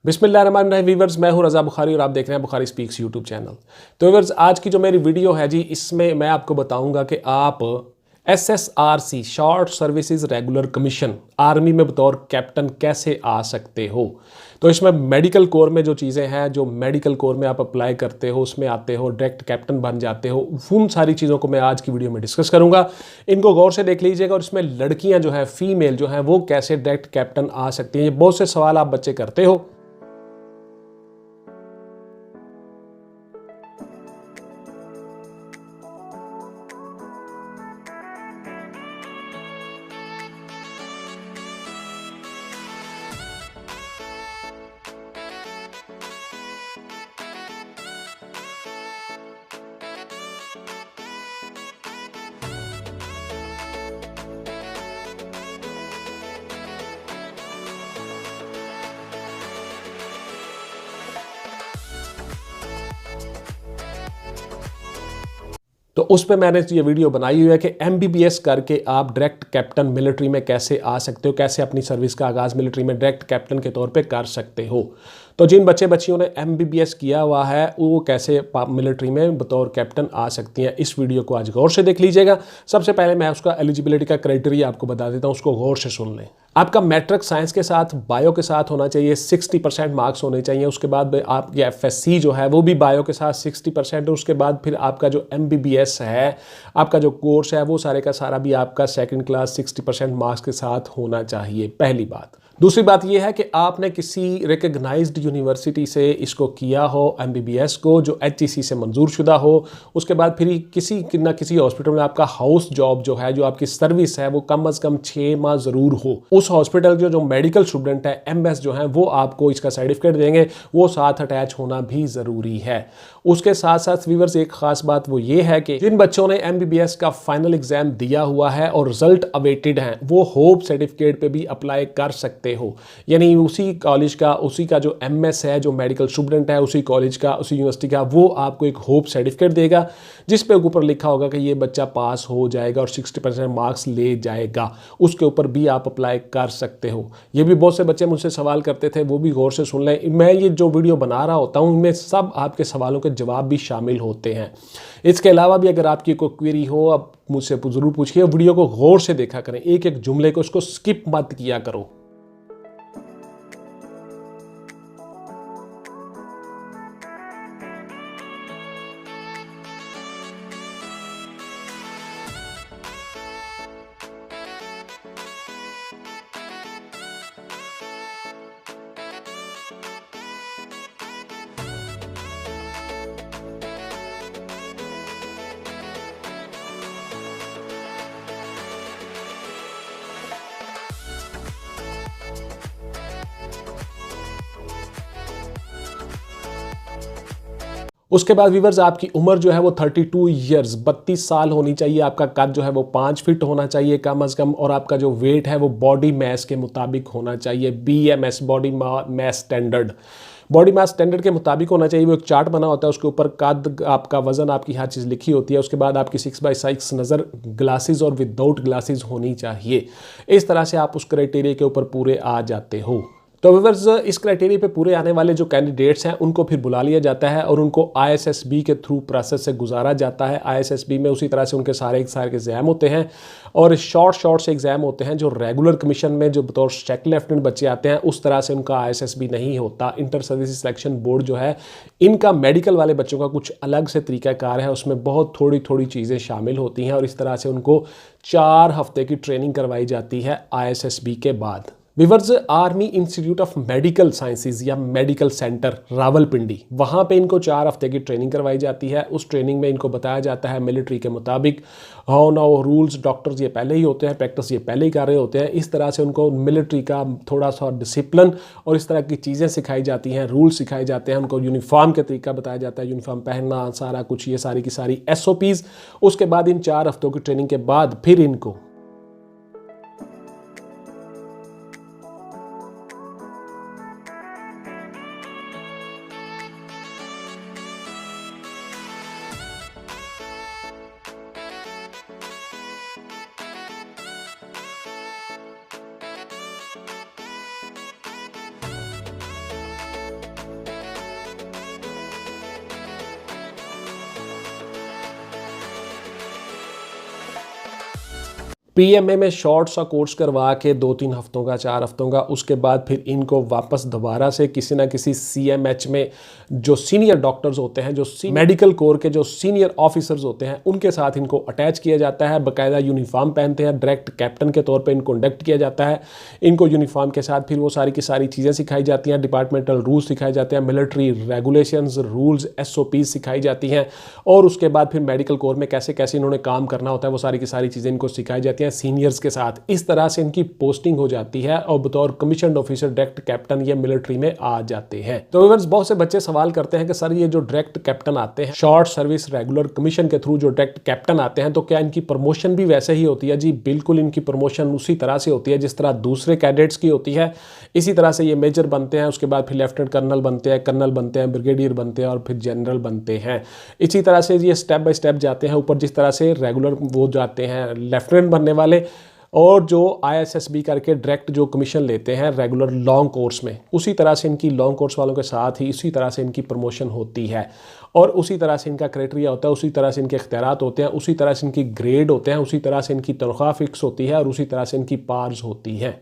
बिस्मिल्लाहिर्रहमानिर्रहीम वीवर्स, मैं हूं रज़ा बुखारी और आप देख रहे हैं बुखारी स्पीक्स यूट्यूब चैनल। तो वीवर्स, आज की जो मेरी वीडियो है जी, इसमें मैं आपको बताऊंगा कि आप SSRC short services regular commission army में बतौर कैप्टन कैसे आ सकते हो। तो इसमें मेडिकल कोर में जो चीज़ें हैं, जो मेडिकल कोर में आप अप्लाई करते हो, उसमें आते हो, डायरेक्ट कैप्टन बन जाते हो, उन सारी चीज़ों को मैं आज की वीडियो में डिस्कस करूंगा। इनको गौर से देख लीजिएगा। और इसमें लड़कियां जो है, फीमेल जो है, वो कैसे डायरेक्ट कैप्टन आ सकती हैं। ये बहुत से सवाल आप बच्चे करते हो। तो उस पर मैंने ये वीडियो बनाई हुई है कि MBBS करके आप डायरेक्ट कैप्टन मिलिट्री में कैसे आ सकते हो, कैसे अपनी सर्विस का आगाज़ मिलिट्री में डायरेक्ट कैप्टन के तौर पे कर सकते हो। तो जिन बच्चे बच्चियों ने MBBS किया हुआ है वो कैसे मिलिट्री में बतौर कैप्टन आ सकती हैं, इस वीडियो को आज गौर से देख लीजिएगा। सबसे पहले मैं उसका एलिजिबिलिटी का क्राइटेरिया आपको बता देता हूँ, उसको गौर से सुन लें। आपका मैट्रिक साइंस के साथ बायो के साथ होना चाहिए, 60% मार्क्स होने चाहिए। उसके बाद आपकी FSC जो है वो भी बायो के साथ 60%। और उसके बाद फिर आपका जो MBBS है, आपका जो कोर्स है, वो सारे का सारा भी आपका सेकंड क्लास 60% मार्क्स के साथ होना चाहिए, पहली बात। दूसरी बात यह है कि आपने किसी रिकग्नाइज्ड यूनिवर्सिटी से इसको किया हो, MBBS को, जो HEC से मंजूर शुदा हो। उसके बाद फिर किसी न किसी हॉस्पिटल में आपका हाउस जॉब जो है, जो आपकी सर्विस है, वो कम से कम 6 माह ज़रूर हो। उस हॉस्पिटल के जो मेडिकल स्टूडेंट है, MS जो है, वो आपको इसका सर्टिफिकेट देंगे, वो साथ अटैच होना भी ज़रूरी है। उसके साथ साथ व्यूअर्स, एक खास बात वो ये है कि जिन बच्चों ने MBBS का फाइनल एग्जाम दिया हुआ है और रिजल्ट अवेटेड हैं, वो होप सर्टिफिकेट पे भी अप्लाई कर सकते हो। यानी उसी कॉलेज का, उसी का जो MS है, जो मेडिकल स्टूडेंट है, उसी कॉलेज का, उसी यूनिवर्सिटी का, वो आपको एक होप सर्टिफिकेट देगा जिस पे ऊपर लिखा होगा कि ये बच्चा पास हो जाएगा और 60% मार्क्स ले जाएगा। उसके ऊपर भी आप अप्लाई कर सकते हो। ये भी बहुत से बच्चे मुझसे सवाल करते थे, वो भी गौर से सुन लें। मैं ये जो वीडियो बना रहा होता हूँ, इनमें सब आपके सवालों के जवाब भी शामिल होते हैं। इसके अलावा भी अगर आपकी कोई क्वेरी हो, आप मुझसे ज़रूर पूछिए। वीडियो को गौर से देखा करें, एक एक जुमले को, उसको स्किप मत किया करो। उसके बाद व्यूअर्स, आपकी उम्र जो है वो 32 ईयर्स 32 साल होनी चाहिए। आपका कद जो है वो 5 फीट होना चाहिए कम अज़ कम। और आपका जो वेट है वो बॉडी मास के मुताबिक होना चाहिए, BMS body mass standard. Body mass standard के मुताबिक होना चाहिए। वो एक चार्ट बना होता है, उसके ऊपर कद, आपका वजन, आपकी हर चीज़ लिखी होती है। उसके बाद आपकी 6x6 नज़र, ग्लासेस और विदाउट ग्लासेस होनी चाहिए। इस तरह से आप उस क्राइटेरिया के ऊपर पूरे आ जाते हो। तो व्यूअर्स, इस क्राइटेरिया पे पूरे आने वाले जो कैंडिडेट्स हैं, उनको फिर बुला लिया जाता है और उनको ISSB के थ्रू प्रोसेस से गुजारा जाता है। ISSB में उसी तरह से उनके सारे एग्जाम होते हैं और शॉर्ट से एग्जाम होते हैं। जो रेगुलर कमीशन में जो बतौर सेकंड लेफ्टिनेंट बच्चे आते हैं, उस तरह से उनका ISSB नहीं होता। इंटर सर्विस सिलेक्शन बोर्ड जो है, इनका मेडिकल वाले बच्चों का कुछ अलग से तरीकाकार है। उसमें बहुत थोड़ी थोड़ी चीज़ें शामिल होती हैं और इस तरह से उनको 4 हफ्ते की ट्रेनिंग करवाई जाती है ISSB के बाद। Viewers, army institute of medical sciences या मेडिकल सेंटर रावलपिंडी, वहाँ पे इनको 4 हफ्ते की ट्रेनिंग करवाई जाती है। उस ट्रेनिंग में इनको बताया जाता है मिलिट्री के मुताबिक हाउ नाउ रूल्स। डॉक्टर्स ये पहले ही होते हैं, प्रैक्टिस ये पहले ही कर रहे होते हैं। इस तरह से उनको मिलिट्री का थोड़ा सा डिसिप्लिन और इस तरह की चीज़ें सिखाई जाती हैं, रूल्स सिखाए जाते हैं। उनको यूनिफॉर्म का तरीका बताया जाता है, यूनिफॉर्म पहनना, सारा कुछ, ये सारी की सारी SOPs। उसके बाद इन 4 हफ्तों की ट्रेनिंग के बाद फिर इनको पीएमए में शॉर्ट सा कोर्स करवा के 2-3 हफ्तों का, 4 हफ्तों का, उसके बाद फिर इनको वापस दोबारा से किसी ना किसी सीएमएच में जो सीनियर डॉक्टर्स होते हैं, जो मेडिकल कोर के जो सीनियर ऑफिसर्स होते हैं, उनके साथ इनको अटैच किया जाता है। बाकायदा यूनिफॉर्म पहनते हैं, डायरेक्ट कैप्टन के तौर पे इनको इंडक्ट किया जाता है। इनको यूनिफॉर्म के साथ फिर वो सारी की सारी चीज़ें सिखाई जाती हैं, डिपार्टमेंटल रूल्स सिखाए जाते हैं, मिलिट्री रेगुलेशंस, रूल्स, SOPs सिखाई जाती हैं, और उसके बाद फिर मेडिकल कोर में कैसे कैसे इन्होंने काम करना होता है वो सारी की सारी चीज़ें इनको सिखाई जाती हैं सीनियर्स के साथ। इस तरह से इनकी पोस्टिंग हो जाती है और बतौर कमीशन ऑफिसर डायरेक्ट कैप्टन ये मिलिट्री में आ जाते हैं। तो व्यूअर्स, बहुत से बच्चे सवाल करते हैं कि सर ये जो डायरेक्ट कैप्टन आते हैं शॉर्ट सर्विस रेगुलर कमीशन के थ्रू, जो डायरेक्ट कैप्टन आते हैं, तो क्या इनकी प्रमोशन भी वैसे ही होती है? जी बिल्कुल, इनकी प्रमोशन उसी तरह से होती है जिस तरह दूसरे कैडेट्स की होती है। इसी तरह से ये मेजर बनते हैं, उसके बाद फिर लेफ्टिनेंट कर्नल बनते हैं, कर्नल बनते हैं, ब्रिगेडियर बनते हैं और फिर जनरल बनते हैं। इसी तरह से ये स्टेप बाय स्टेप जाते हैं ऊपर, जिस तरह से रेगुलर वो जाते हैं लेफ्टिनेंट बनने वाले, और जो ISSB करके डायरेक्ट जो कमीशन लेते हैं रेगुलर लॉन्ग कोर्स में, उसी तरह से इनकी लॉन्ग कोर्स वालों के साथ ही इसी तरह से इनकी प्रमोशन होती है, और उसी तरह से इनका क्राइटेरिया होता है, उसी तरह से इनके इख्तियारात होते हैं, उसी तरह से इनकी ग्रेड होते हैं, उसी तरह से इनकी तनख्वाह फिक्स होती है और उसी तरह से इनकी पार्स होती हैं।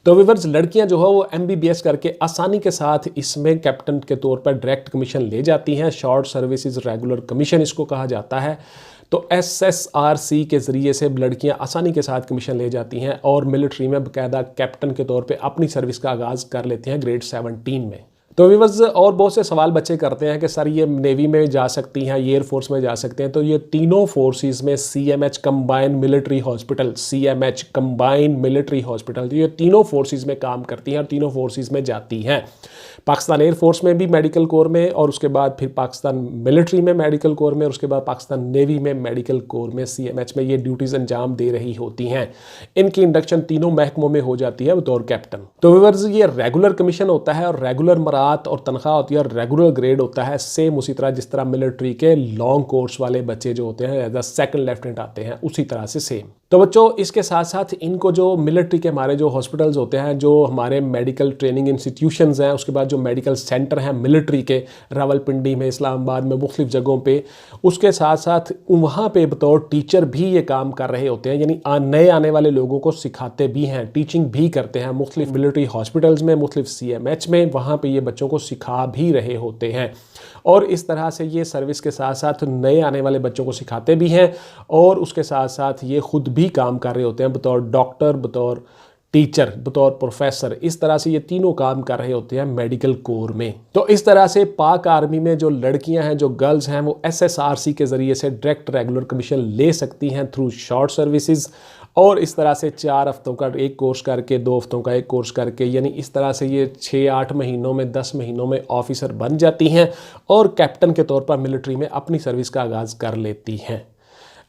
तो व्यूअर्स, लड़कियां जो है वो MBBS करके आसानी के साथ इसमें कैप्टन के तौर पर डायरेक्ट कमीशन ले जाती हैं। शॉर्ट सर्विसेज रेगुलर कमीशन इसको कहा जाता है। तो SSRC के ज़रिए से लड़कियां आसानी के साथ कमीशन ले जाती हैं और मिलिट्री में बाकायदा कैप्टन के तौर पे अपनी सर्विस का आगाज़ कर लेती हैं ग्रेड 17 में। तो व्यूअर्स, और बहुत से सवाल बच्चे करते हैं कि सर ये नेवी में जा सकती हैं, ये एयरफोर्स में जा सकते हैं। तो ये तीनों फोर्सेस में CMH combined military hospital, CMH combined military hospital, ये तीनों फोर्सेस में काम करती हैं और तीनों फोर्सेस में जाती हैं। पाकिस्तान एयरफोर्स में भी मेडिकल कोर में, और उसके बाद फिर पाकिस्तान मिलिट्री में मेडिकल कोर में, और उसके बाद पाकिस्तान नेवी में मेडिकल कोर में CMH में ये ड्यूटीज़ अंजाम दे रही होती हैं। इनकी इंडक्शन तीनों महकमों में हो जाती है बतौर कैप्टन। तो व्यूअर्स, ये रेगुलर कमीशन होता है और रेगुलर और तनख्वाह होती है और रेगुलर ग्रेड होता है, सेम उसी तरह जिस तरह मिलिट्री के लॉन्ग कोर्स वाले बच्चे जो होते हैं एज अ सेकंड लेफ्टिनेंट आते हैं, उसी तरह से सेम। तो बच्चों, इसके साथ साथ इनको जो मिलिट्री के हमारे जो हॉस्पिटल्स होते हैं, जो हमारे मेडिकल ट्रेनिंग इंस्टीट्यूशंस हैं, उसके बाद जो मेडिकल सेंटर हैं मिलिट्री के रावलपिंडी में, इस्लामाबाद में, मुख्तलिफ जगहों पे, उसके साथ साथ वहाँ पे बतौर टीचर भी ये काम कर रहे होते हैं, यानी नए आने वाले लोगों को सिखाते भी हैं, टीचिंग भी करते हैं मुख्तलिफ मिलिट्री हॉस्पिटल्स में, मुख्तलिफ CMH में, वहाँ पर ये बच्चों को सिखा भी रहे होते हैं। और इस तरह से ये सर्विस के साथ साथ नए आने वाले बच्चों को सिखाते भी हैं और उसके साथ साथ ये खुद भी काम कर रहे होते हैं बतौर डॉक्टर, बतौर टीचर, बतौर प्रोफेसर। इस तरह से ये तीनों काम कर रहे होते हैं मेडिकल कोर में। तो इस तरह से पाक आर्मी में जो लड़कियां हैं, जो गर्ल्स हैं, वो SSRC के ज़रिए से डायरेक्ट रेगुलर कमीशन ले सकती हैं थ्रू शॉर्ट सर्विसेज, और इस तरह से 4 हफ्तों का एक कोर्स करके, 2 हफ्तों का एक कोर्स करके, यानी इस तरह से ये 6-8 महीनों में, 10 महीनों में ऑफिसर बन जाती हैं और कैप्टन के तौर पर मिलिट्री में अपनी सर्विस का आगाज़ कर लेती हैं।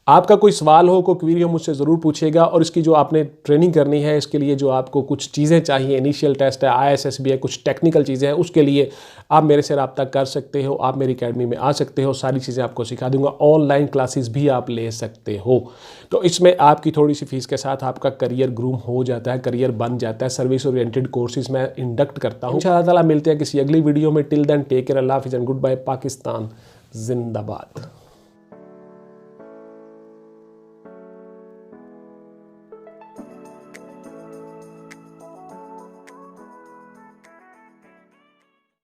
आपका कोई सवाल हो, कोई क्वेरी हो, मुझसे ज़रूर पूछिएगा। और इसकी जो आपने ट्रेनिंग करनी है, इसके लिए जो आपको कुछ चीज़ें चाहिए, इनिशियल टेस्ट है, ISSB है, कुछ टेक्निकल चीज़ें हैं, उसके लिए आप मेरे से रब्ता कर सकते हो, आप मेरी अकेडमी में आ सकते हो, सारी चीज़ें आपको सिखा दूंगा। ऑनलाइन क्लासेस भी आप ले सकते हो। तो इसमें आपकी थोड़ी सी फीस के साथ आपका करियर ग्रूम हो जाता है, करियर बन जाता है। सर्विस ओरिएंटेड कोर्सेज मैं इंडक्ट करता हूँ। इंशाअल्लाह ताला मिलते हैं किसी अगली वीडियो में। टिल देन टेक केयर, अल्लाह हाफिज़ एंड गुड बाय। पाकिस्तान जिंदाबाद।